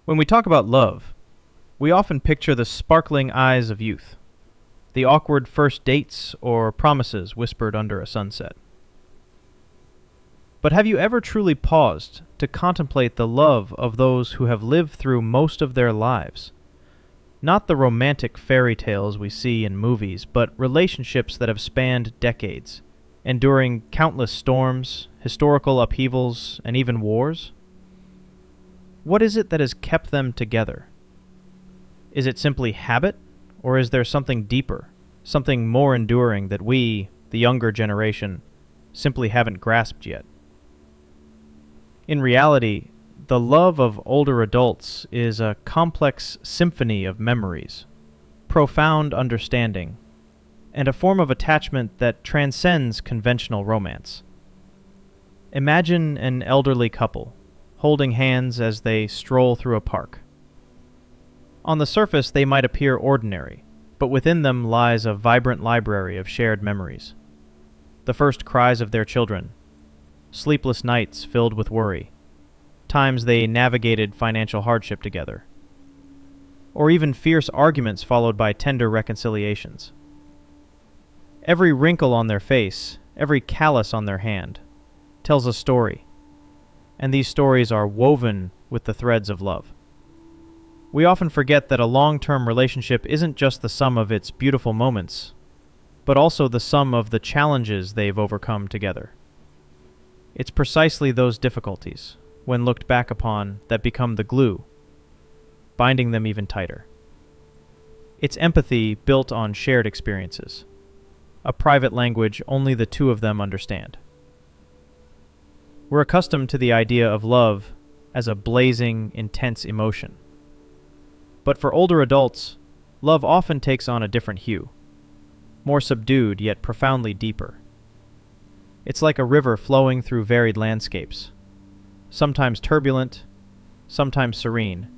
When we talk about love, we often picture the sparkling eyes of youth, the awkward first dates or promises whispered under a sunset. But have you ever truly paused to contemplate the love of those who have lived through most of their lives? Not the romantic fairy tales we see in movies, but relationships that have spanned decades, enduring countless storms, historical upheavals, and even wars? What is it that has kept them together? Is it simply habit, or is there something deeper, something more enduring that we, the younger generation, simply haven't grasped yet? In reality, the love of older adults is a complex symphony of memories, profound understanding, and a form of attachment that transcends conventional romance. Imagine an elderly couple, holding hands as they stroll through a park. On the surface, they might appear ordinary, but within them lies a vibrant library of shared memories. The first cries of their children, sleepless nights filled with worry, times they navigated financial hardship together, or even fierce arguments followed by tender reconciliations. Every wrinkle on their face, every callus on their hand, tells a story, and these stories are woven with the threads of love. We often forget that a long-term relationship isn't just the sum of its beautiful moments, but also the sum of the challenges they've overcome together. It's precisely those difficulties, when looked back upon, that become the glue, binding them even tighter. It's empathy built on shared experiences, a private language only the two of them understand. We're accustomed to the idea of love as a blazing, intense emotion. But for older adults, love often takes on a different hue, more subdued yet profoundly deeper. It's like a river flowing through varied landscapes, sometimes turbulent, sometimes serene,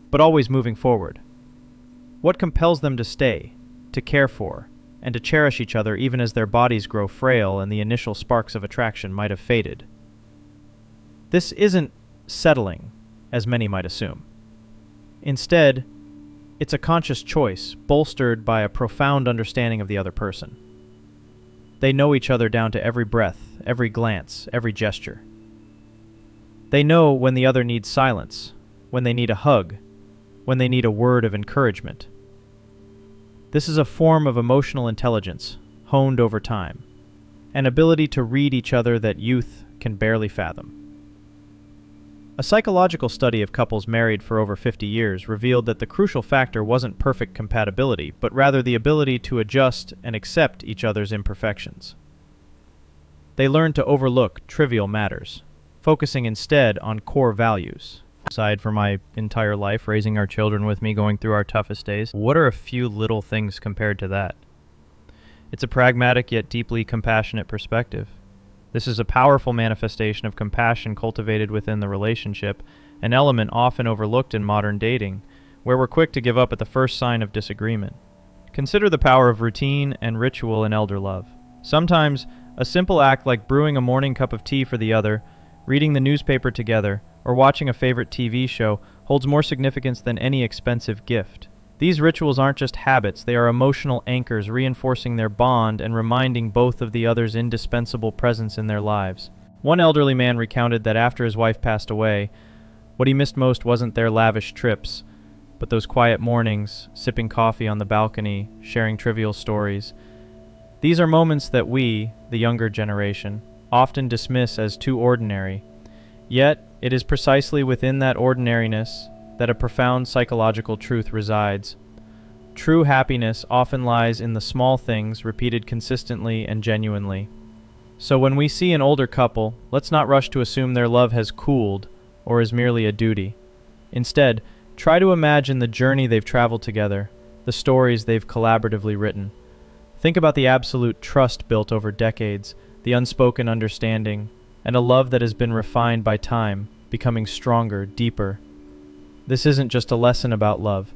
but always moving forward. What compels them to stay, to care for, and to cherish each other even as their bodies grow frail and the initial sparks of attraction might have faded? This isn't settling, as many might assume. Instead, it's a conscious choice bolstered by a profound understanding of the other person. They know each other down to every breath, every glance, every gesture. They know when the other needs silence, when they need a hug, when they need a word of encouragement. This is a form of emotional intelligence, honed over time, an ability to read each other that youth can barely fathom. A psychological study of couples married for over 50 years revealed that the crucial factor wasn't perfect compatibility, but rather the ability to adjust and accept each other's imperfections. They learned to overlook trivial matters, focusing instead on core values. Aside from my entire life, raising our children with me, going through our toughest days, what are a few little things compared to that? It's a pragmatic yet deeply compassionate perspective. This is a powerful manifestation of compassion cultivated within the relationship, an element often overlooked in modern dating, where we're quick to give up at the first sign of disagreement. Consider the power of routine and ritual in elder love. Sometimes, a simple act like brewing a morning cup of tea for the other, reading the newspaper together, or watching a favorite TV show holds more significance than any expensive gift. These rituals aren't just habits, they are emotional anchors reinforcing their bond and reminding both of the other's indispensable presence in their lives. One elderly man recounted that after his wife passed away, what he missed most wasn't their lavish trips, but those quiet mornings, sipping coffee on the balcony, sharing trivial stories. These are moments that we, the younger generation, often dismiss as too ordinary. Yet, it is precisely within that ordinariness that a profound psychological truth resides. True happiness often lies in the small things repeated consistently and genuinely. So when we see an older couple, let's not rush to assume their love has cooled or is merely a duty. Instead, try to imagine the journey they've traveled together, the stories they've collaboratively written. Think about the absolute trust built over decades, the unspoken understanding, and a love that has been refined by time, becoming stronger, deeper. This isn't just a lesson about love.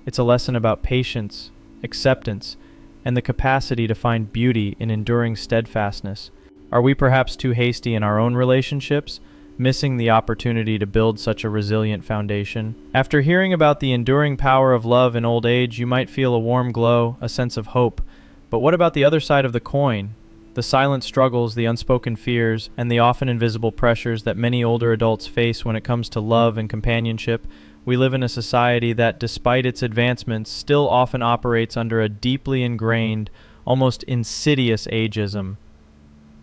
It's a lesson about patience, acceptance, and the capacity to find beauty in enduring steadfastness. Are we perhaps too hasty in our own relationships, missing the opportunity to build such a resilient foundation. After hearing about the enduring power of love in old age, you might feel a warm glow, a sense of hope. But what about the other side of the coin? The silent struggles, the unspoken fears, and the often invisible pressures that many older adults face when it comes to love and companionship. We live in a society that, despite its advancements, still often operates under a deeply ingrained, almost insidious ageism.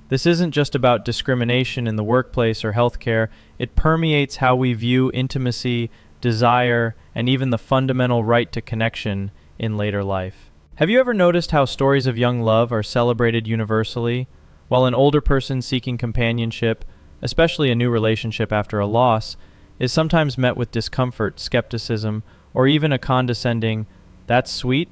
This isn't just about discrimination in the workplace or healthcare. It permeates how we view intimacy, desire, and even the fundamental right to connection in later life. Have you ever noticed how stories of young love are celebrated universally, while an older person seeking companionship, especially a new relationship after a loss, is sometimes met with discomfort, skepticism, or even a condescending, "That's sweet"?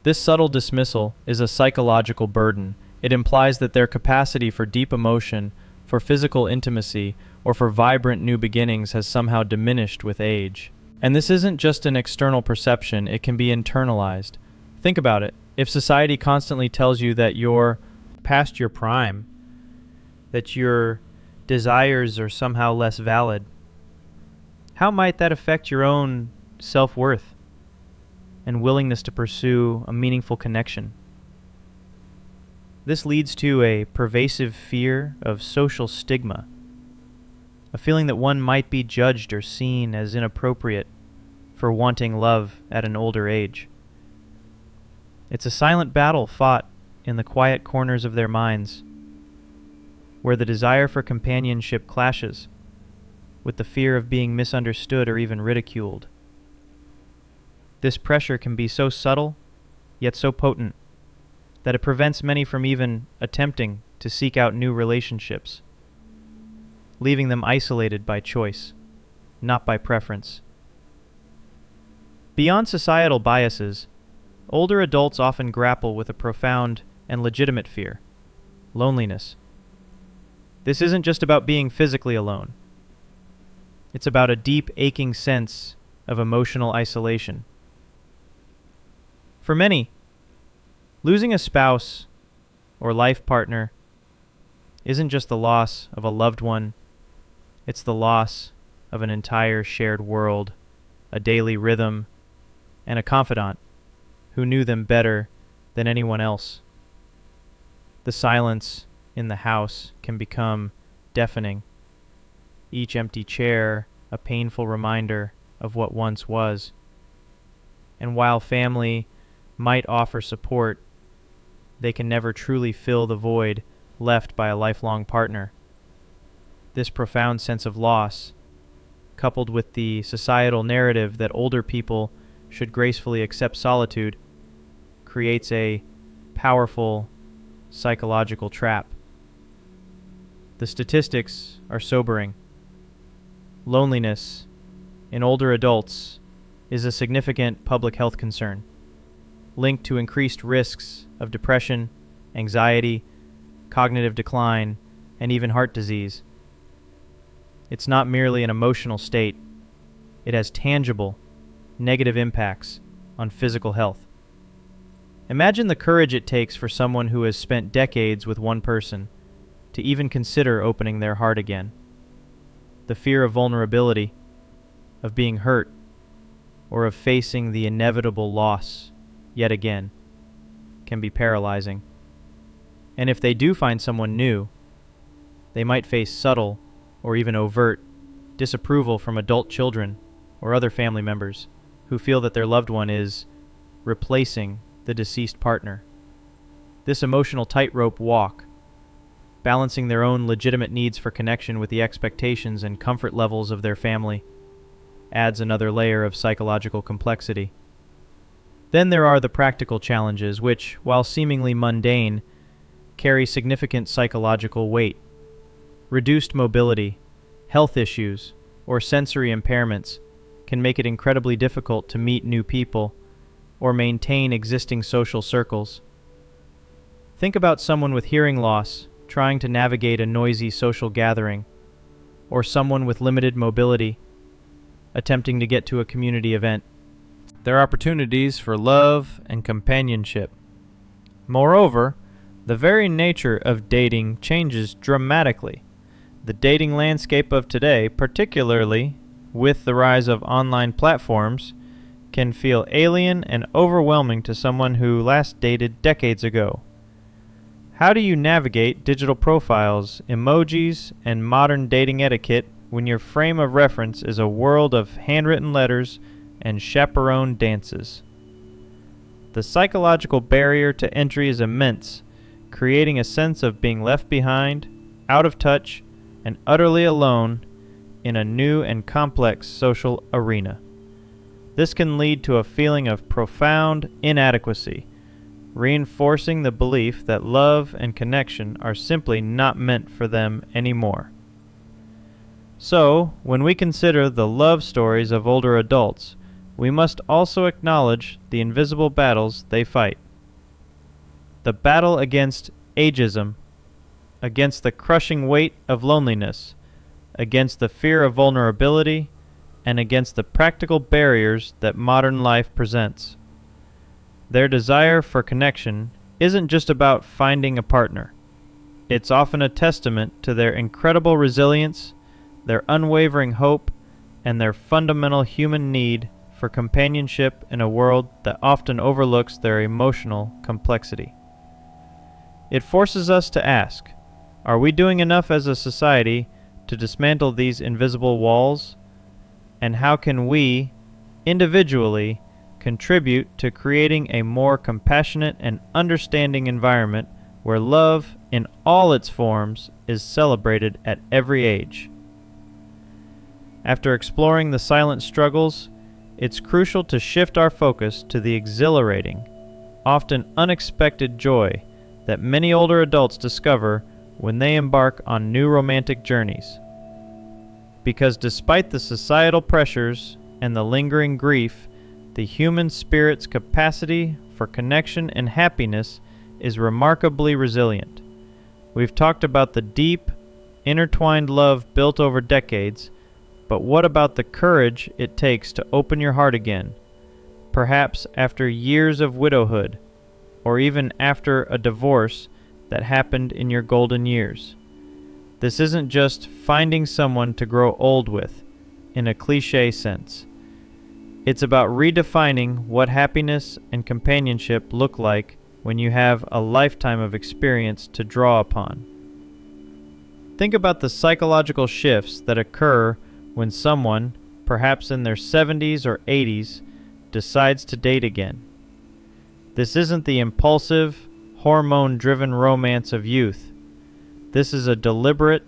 This subtle dismissal is a psychological burden. It implies that their capacity for deep emotion, for physical intimacy, or for vibrant new beginnings has somehow diminished with age. And this isn't just an external perception, it can be internalized. Think about it. If society constantly tells you that you're past your prime, that your desires are somehow less valid, how might that affect your own self-worth and willingness to pursue a meaningful connection? This leads to a pervasive fear of social stigma, a feeling that one might be judged or seen as inappropriate for wanting love at an older age. It's a silent battle fought in the quiet corners of their minds, where the desire for companionship clashes with the fear of being misunderstood or even ridiculed. This pressure can be so subtle, yet so potent, that it prevents many from even attempting to seek out new relationships, leaving them isolated by choice, not by preference. Beyond societal biases, older adults often grapple with a profound and legitimate fear: loneliness. This isn't just about being physically alone. It's about a deep, aching sense of emotional isolation. For many, losing a spouse or life partner isn't just the loss of a loved one, it's the loss of an entire shared world, a daily rhythm, and a confidant who knew them better than anyone else. The silence in the house can become deafening, each empty chair a painful reminder of what once was. And while family might offer support, they can never truly fill the void left by a lifelong partner. This profound sense of loss, coupled with the societal narrative that older people should gracefully accept solitude, creates a powerful psychological trap. The statistics are sobering. Loneliness in older adults is a significant public health concern, linked to increased risks of depression, anxiety, cognitive decline, and even heart disease. It's not merely an emotional state. It has tangible, negative impacts on physical health. Imagine the courage it takes for someone who has spent decades with one person to even consider opening their heart again. The fear of vulnerability, of being hurt, or of facing the inevitable loss yet again can be paralyzing. And if they do find someone new, they might face subtle or even overt disapproval from adult children or other family members who feel that their loved one is replacing the deceased partner. This emotional tightrope walk, balancing their own legitimate needs for connection with the expectations and comfort levels of their family, adds another layer of psychological complexity. Then there are the practical challenges which, while seemingly mundane, carry significant psychological weight. Reduced mobility, health issues, or sensory impairments can make it incredibly difficult to meet new people or maintain existing social circles. Think about someone with hearing loss trying to navigate a noisy social gathering, or someone with limited mobility attempting to get to a community event. There are opportunities for love and companionship. Moreover, the very nature of dating changes dramatically. The dating landscape of today, particularly with the rise of online platforms, can feel alien and overwhelming to someone who last dated decades ago. How do you navigate digital profiles, emojis, and modern dating etiquette when your frame of reference is a world of handwritten letters and chaperone dances? The psychological barrier to entry is immense, creating a sense of being left behind, out of touch, and utterly alone in a new and complex social arena. This can lead to a feeling of profound inadequacy, reinforcing the belief that love and connection are simply not meant for them anymore. So, when we consider the love stories of older adults, we must also acknowledge the invisible battles they fight. The battle against ageism, against the crushing weight of loneliness, against the fear of vulnerability, and against the practical barriers that modern life presents. Their desire for connection isn't just about finding a partner. It's often a testament to their incredible resilience, their unwavering hope, and their fundamental human need for companionship in a world that often overlooks their emotional complexity. It forces us to ask, are we doing enough as a society to dismantle these invisible walls? And how can we, individually, contribute to creating a more compassionate and understanding environment where love, in all its forms, is celebrated at every age? After exploring the silent struggles, it's crucial to shift our focus to the exhilarating, often unexpected joy that many older adults discover when they embark on new romantic journeys. Because despite the societal pressures and the lingering grief, the human spirit's capacity for connection and happiness is remarkably resilient. We've talked about the deep, intertwined love built over decades, but what about the courage it takes to open your heart again, perhaps after years of widowhood, or even after a divorce that happened in your golden years? This isn't just finding someone to grow old with, in a cliché sense. It's about redefining what happiness and companionship look like when you have a lifetime of experience to draw upon. Think about the psychological shifts that occur when someone, perhaps in their 70s or 80s, decides to date again. This isn't the impulsive, hormone-driven romance of youth. This is a deliberate,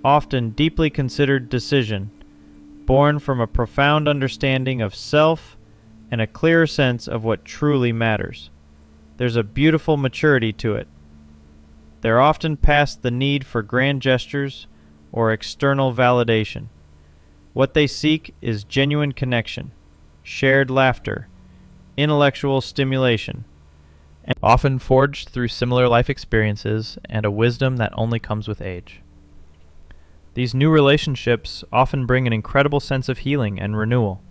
often deeply considered decision, born from a profound understanding of self and a clearer sense of what truly matters. There's a beautiful maturity to it. They're often past the need for grand gestures or external validation. What they seek is genuine connection, shared laughter, intellectual stimulation, and often forged through similar life experiences and a wisdom that only comes with age. These new relationships often bring an incredible sense of healing and renewal.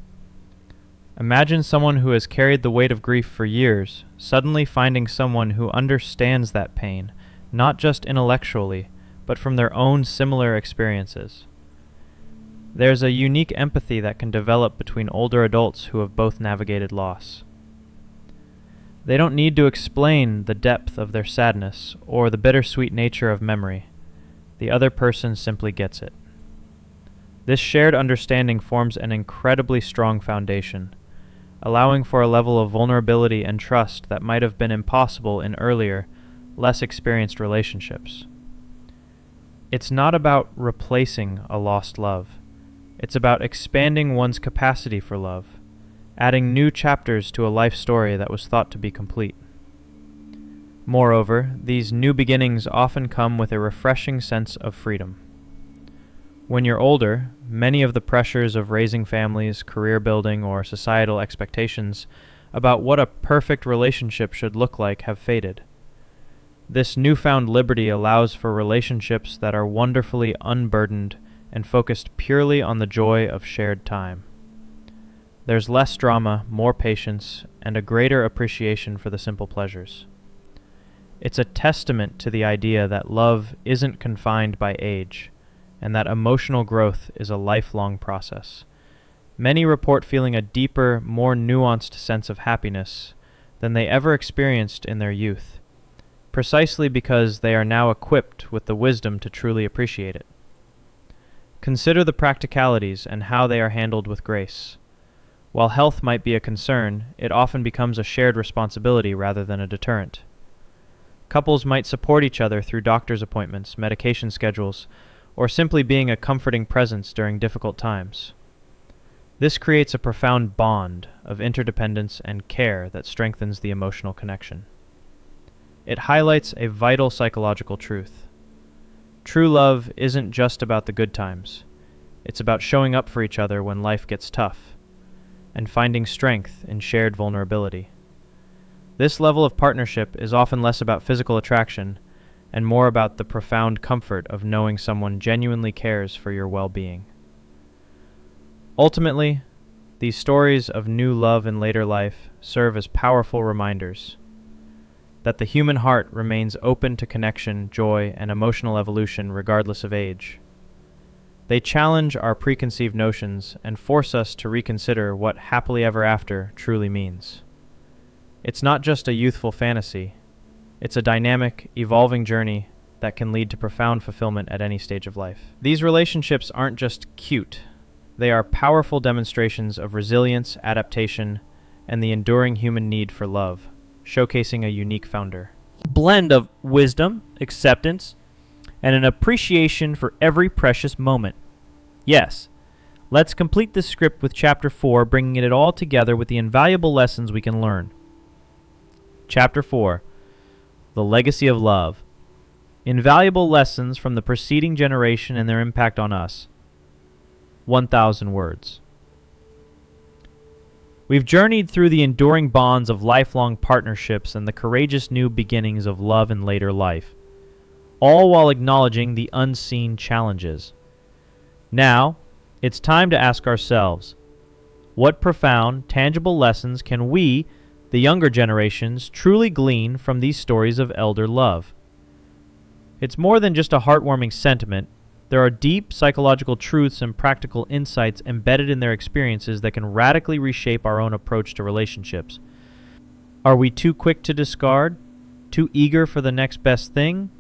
Imagine someone who has carried the weight of grief for years, suddenly finding someone who understands that pain, not just intellectually, but from their own similar experiences. There's a unique empathy that can develop between older adults who have both navigated loss. They don't need to explain the depth of their sadness or the bittersweet nature of memory. The other person simply gets it. This shared understanding forms an incredibly strong foundation, allowing for a level of vulnerability and trust that might have been impossible in earlier, less experienced relationships. It's not about replacing a lost love. It's about expanding one's capacity for love, adding new chapters to a life story that was thought to be complete. Moreover, these new beginnings often come with a refreshing sense of freedom. When you're older, many of the pressures of raising families, career building, or societal expectations about what a perfect relationship should look like have faded. This newfound liberty allows for relationships that are wonderfully unburdened and focused purely on the joy of shared time. There's less drama, more patience, and a greater appreciation for the simple pleasures. It's a testament to the idea that love isn't confined by age, and that emotional growth is a lifelong process. Many report feeling a deeper, more nuanced sense of happiness than they ever experienced in their youth, precisely because they are now equipped with the wisdom to truly appreciate it. Consider the practicalities and how they are handled with grace. While health might be a concern, it often becomes a shared responsibility rather than a deterrent. Couples might support each other through doctor's appointments, medication schedules, or simply being a comforting presence during difficult times. This creates a profound bond of interdependence and care that strengthens the emotional connection. It highlights a vital psychological truth. True love isn't just about the good times. It's about showing up for each other when life gets tough, and finding strength in shared vulnerability. This level of partnership is often less about physical attraction and more about the profound comfort of knowing someone genuinely cares for your well-being. Ultimately, these stories of new love in later life serve as powerful reminders that the human heart remains open to connection, joy, and emotional evolution regardless of age. They challenge our preconceived notions and force us to reconsider what happily ever after truly means. It's not just a youthful fantasy. It's a dynamic, evolving journey that can lead to profound fulfillment at any stage of life. These relationships aren't just cute. They are powerful demonstrations of resilience, adaptation, and the enduring human need for love, showcasing a unique founder. Blend of wisdom, acceptance, and an appreciation for every precious moment. Yes, let's complete this script with Chapter 4, bringing it all together with the invaluable lessons we can learn. Chapter 4, The Legacy of Love. Invaluable lessons from the preceding generation and their impact on us. 1,000 words. We've journeyed through the enduring bonds of lifelong partnerships and the courageous new beginnings of love in later life, all while acknowledging the unseen challenges. Now, it's time to ask ourselves, what profound, tangible lessons can we, the younger generations, truly glean from these stories of elder love? It's more than just a heartwarming sentiment. There are deep psychological truths and practical insights embedded in their experiences that can radically reshape our own approach to relationships. Are we too quick to discard? Too eager for the next best thing?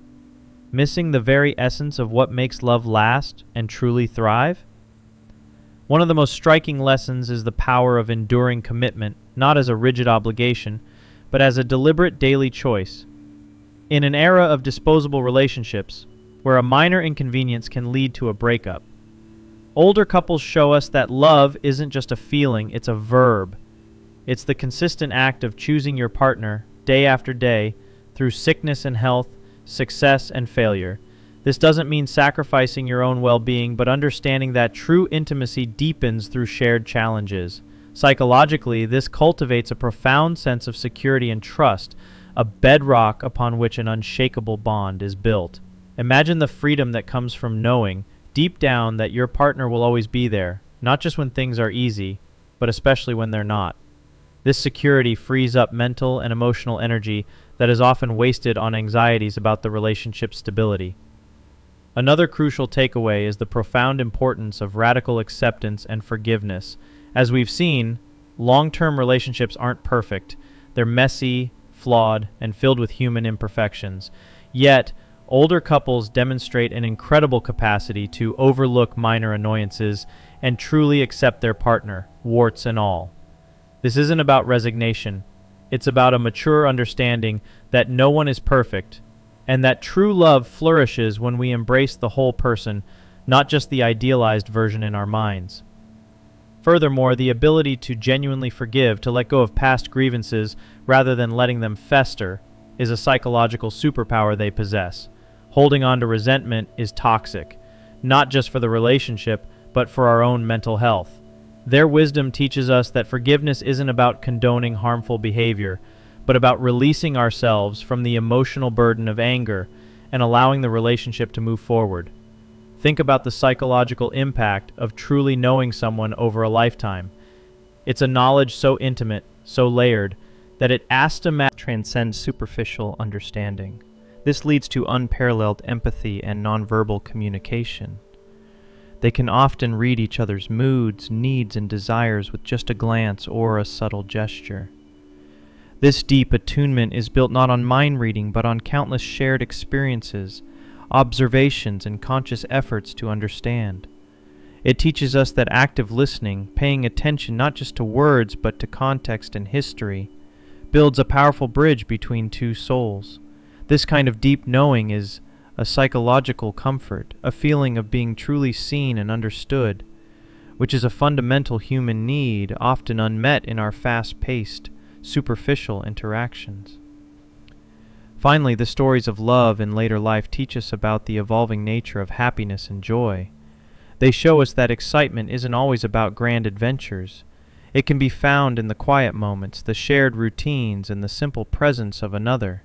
Missing the very essence of what makes love last and truly thrive? One of the most striking lessons is the power of enduring commitment, not as a rigid obligation, but as a deliberate daily choice. In an era of disposable relationships, where a minor inconvenience can lead to a breakup, older couples show us that love isn't just a feeling, it's a verb. It's the consistent act of choosing your partner day after day through sickness and health, success and failure. This doesn't mean sacrificing your own well-being, but understanding that true intimacy deepens through shared challenges. Psychologically, this cultivates a profound sense of security and trust, a bedrock upon which an unshakable bond is built. Imagine the freedom that comes from knowing, deep down, that your partner will always be there, not just when things are easy, but especially when they're not. This security frees up mental and emotional energy that is often wasted on anxieties about the relationship's stability. Another crucial takeaway is the profound importance of radical acceptance and forgiveness. As we've seen, long-term relationships aren't perfect. They're messy, flawed, and filled with human imperfections. Yet, older couples demonstrate an incredible capacity to overlook minor annoyances and truly accept their partner, warts and all. This isn't about resignation. It's about a mature understanding that no one is perfect, and that true love flourishes when we embrace the whole person, not just the idealized version in our minds. Furthermore, the ability to genuinely forgive, to let go of past grievances rather than letting them fester, is a psychological superpower they possess. Holding on to resentment is toxic, not just for the relationship, but for our own mental health. Their wisdom teaches us that forgiveness isn't about condoning harmful behavior, but about releasing ourselves from the emotional burden of anger and allowing the relationship to move forward. Think about the psychological impact of truly knowing someone over a lifetime. It's a knowledge so intimate, so layered, that it transcends superficial understanding. This leads to unparalleled empathy and nonverbal communication. They can often read each other's moods, needs, and desires with just a glance or a subtle gesture. This deep attunement is built not on mind reading, but on countless shared experiences, observations, and conscious efforts to understand. It teaches us that active listening, paying attention not just to words but to context and history, builds a powerful bridge between two souls. This kind of deep knowing is a psychological comfort, a feeling of being truly seen and understood, which is a fundamental human need often unmet in our fast-paced, superficial interactions. Finally, the stories of love in later life teach us about the evolving nature of happiness and joy. They show us that excitement isn't always about grand adventures. It can be found in the quiet moments, the shared routines, and the simple presence of another.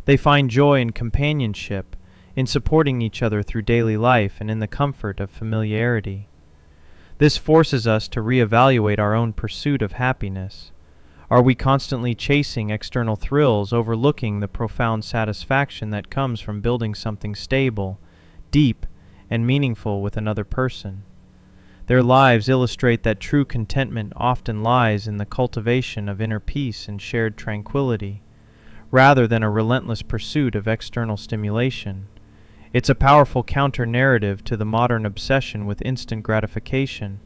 They find joy in companionship, in supporting each other through daily life, and in the comfort of familiarity. This forces us to reevaluate our own pursuit of happiness. Are we constantly chasing external thrills, overlooking the profound satisfaction that comes from building something stable, deep, and meaningful with another person? Their lives illustrate that true contentment often lies in the cultivation of inner peace and shared tranquility, rather than a relentless pursuit of external stimulation. It's a powerful counter-narrative to the modern obsession with instant gratification,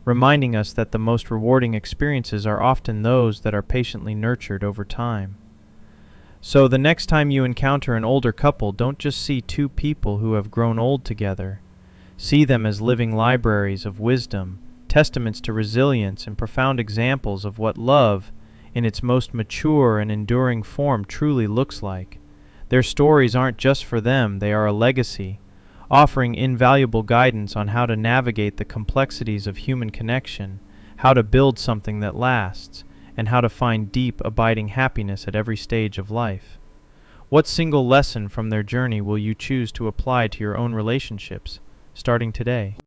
reminding us that the most rewarding experiences are often those that are patiently nurtured over time. So the next time you encounter an older couple, don't just see two people who have grown old together. See them as living libraries of wisdom, testaments to resilience, and profound examples of what love, in its most mature and enduring form, truly looks like. Their stories aren't just for them, they are a legacy, offering invaluable guidance on how to navigate the complexities of human connection, how to build something that lasts, and how to find deep, abiding happiness at every stage of life. What single lesson from their journey will you choose to apply to your own relationships, starting today?